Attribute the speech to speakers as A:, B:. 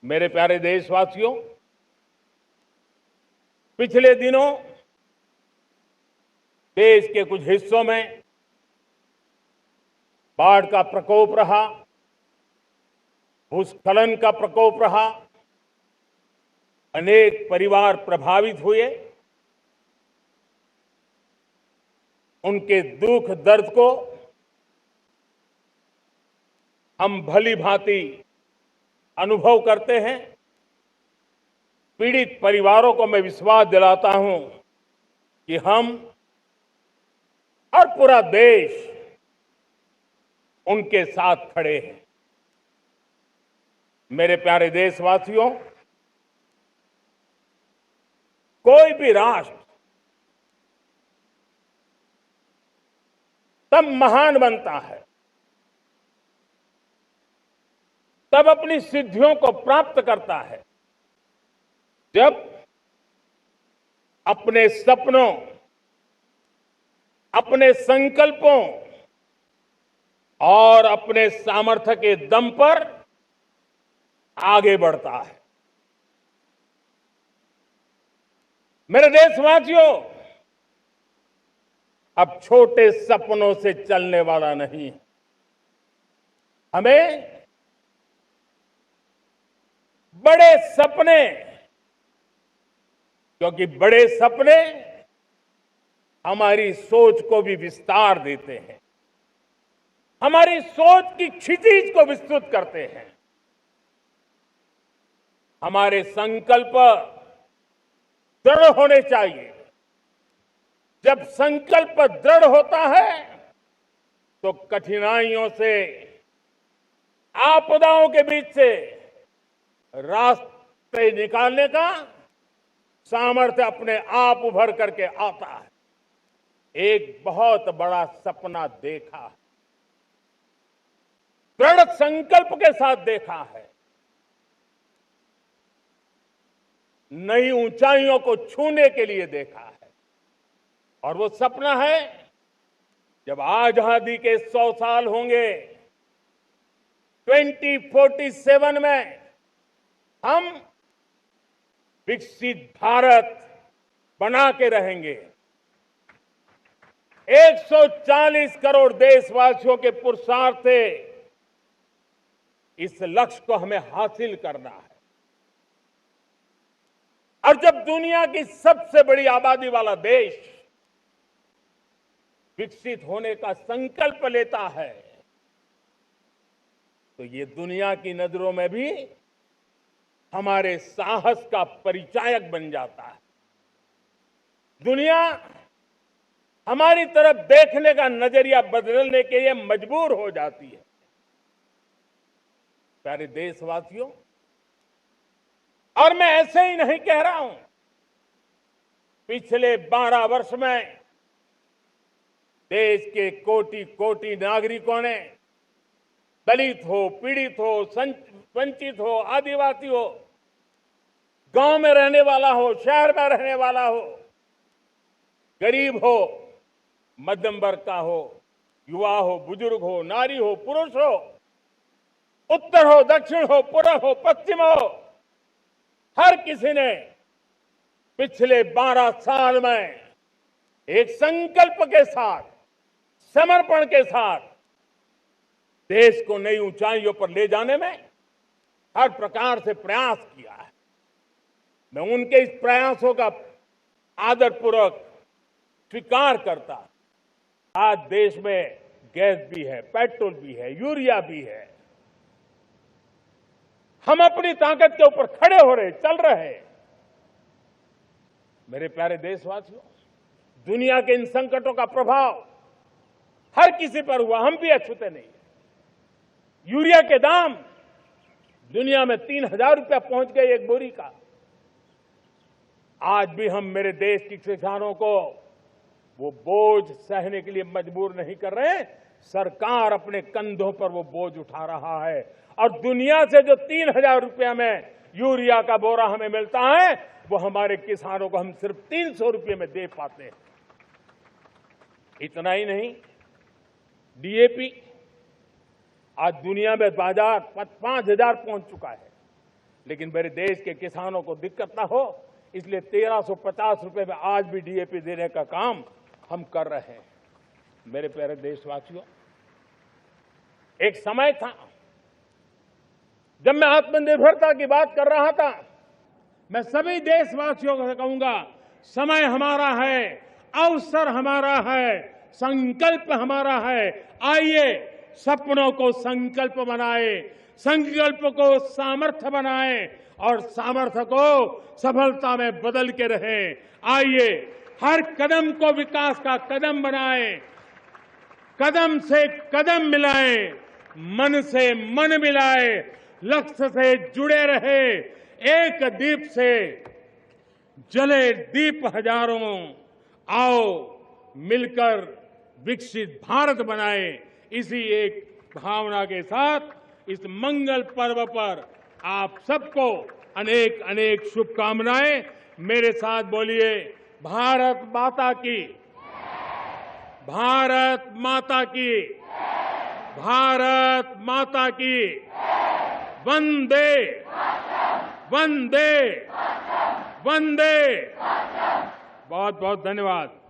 A: मेरे प्यारे देशवासियों, पिछले दिनों देश के कुछ हिस्सों में बाढ़ का प्रकोप रहा, भूस्खलन का प्रकोप रहा, अनेक परिवार प्रभावित हुए। उनके दुख दर्द को हम भली भांति अनुभव करते हैं। पीड़ित परिवारों को मैं विश्वास दिलाता हूं कि हम और पूरा देश उनके साथ खड़े हैं। मेरे प्यारे देशवासियों, कोई भी राष्ट्र तब महान बनता है, तब अपनी सिद्धियों को प्राप्त करता है, जब अपने सपनों, अपने संकल्पों और अपने सामर्थ्य के दम पर आगे बढ़ता है। मेरे देशवासियों, अब छोटे सपनों से चलने वाला नहीं। हमें बड़े सपने, क्योंकि बड़े सपने हमारी सोच को भी विस्तार देते हैं, हमारी सोच की क्षितिज को विस्तृत करते हैं। हमारे संकल्प दृढ़ होने चाहिए। जब संकल्प दृढ़ होता है तो कठिनाइयों से, आपदाओं के बीच से रास्ते निकालने का सामर्थ्य अपने आप उभर करके आता है। एक बहुत बड़ा सपना देखा, दृढ़ संकल्प के साथ देखा है, नई ऊंचाइयों को छूने के लिए देखा है। और वो सपना है, जब आजादी के 100 साल होंगे, 2047 में हम विकसित भारत बना के रहेंगे। 140 करोड़ देशवासियों के पुरुषार्थ से इस लक्ष्य को हमें हासिल करना है। और जब दुनिया की सबसे बड़ी आबादी वाला देश विकसित होने का संकल्प लेता है, तो ये दुनिया की नजरों में भी हमारे साहस का परिचायक बन जाता है। दुनिया हमारी तरफ देखने का नजरिया बदलने के लिए मजबूर हो जाती है। प्यारे देशवासियों, और मैं ऐसे ही नहीं कह रहा हूं। पिछले 12 वर्ष में देश के कोटि कोटि नागरिकों ने, दलित हो, पीड़ित हो, वंचित हो, आदिवासी हो, गांव में रहने वाला हो, शहर में रहने वाला हो, गरीब हो, मध्यम वर्ग का हो, युवा हो, बुजुर्ग हो, नारी हो, पुरुष हो, उत्तर हो, दक्षिण हो, पूर्व हो, पश्चिम हो, हर किसी ने पिछले 12 साल में एक संकल्प के साथ, समर्पण के साथ देश को नई ऊंचाइयों पर ले जाने में हर प्रकार से प्रयास किया है। मैं उनके इस प्रयासों का आदरपूर्वक स्वीकार करता। आज देश में गैस भी है, पेट्रोल भी है, यूरिया भी है। हम अपनी ताकत के ऊपर खड़े हो रहे, चल रहे। मेरे प्यारे देशवासियों, दुनिया के इन संकटों का प्रभाव हर किसी पर हुआ, हम भी अछूते नहीं। यूरिया के दाम दुनिया में 3,000 रुपया पहुंच गए एक बोरी का। आज भी हम मेरे देश के किसानों को वो बोझ सहने के लिए मजबूर नहीं कर रहे। सरकार अपने कंधों पर वो बोझ उठा रहा है। और दुनिया से जो 3,000 रुपया में यूरिया का बोरा हमें मिलता है, वो हमारे किसानों को हम सिर्फ 300 रुपये में दे पाते हैं। इतना ही नहीं, डीएपी आज दुनिया में बाजार 5,000 पहुंच चुका है। लेकिन मेरे देश के किसानों को दिक्कत ना हो, इसलिए 1350 रुपए में आज भी डीएपी देने का काम हम कर रहे हैं। मेरे प्यारे देशवासियों, एक समय था जब मैं आत्मनिर्भरता की बात कर रहा था। मैं सभी देशवासियों को कहूंगा, समय हमारा है, अवसर हमारा है, संकल्प हमारा है। आइए सपनों को संकल्प बनाए, संकल्प को सामर्थ्य बनाए और सामर्थ्य को सफलता में बदल के रहें। आइए हर कदम को विकास का कदम बनाएं, कदम से कदम मिलाएं, मन से मन मिलाएं, लक्ष्य से जुड़े रहे। एक दीप से जले दीप हजारों, आओ मिलकर विकसित भारत बनाएं। इसी एक भावना के साथ इस मंगल पर्व पर आप सबको अनेक अनेक शुभकामनाएं। मेरे साथ बोलिए, भारत माता की, भारत माता की, भारत माता की, वंदे वंदे वंदे। बहुत बहुत धन्यवाद।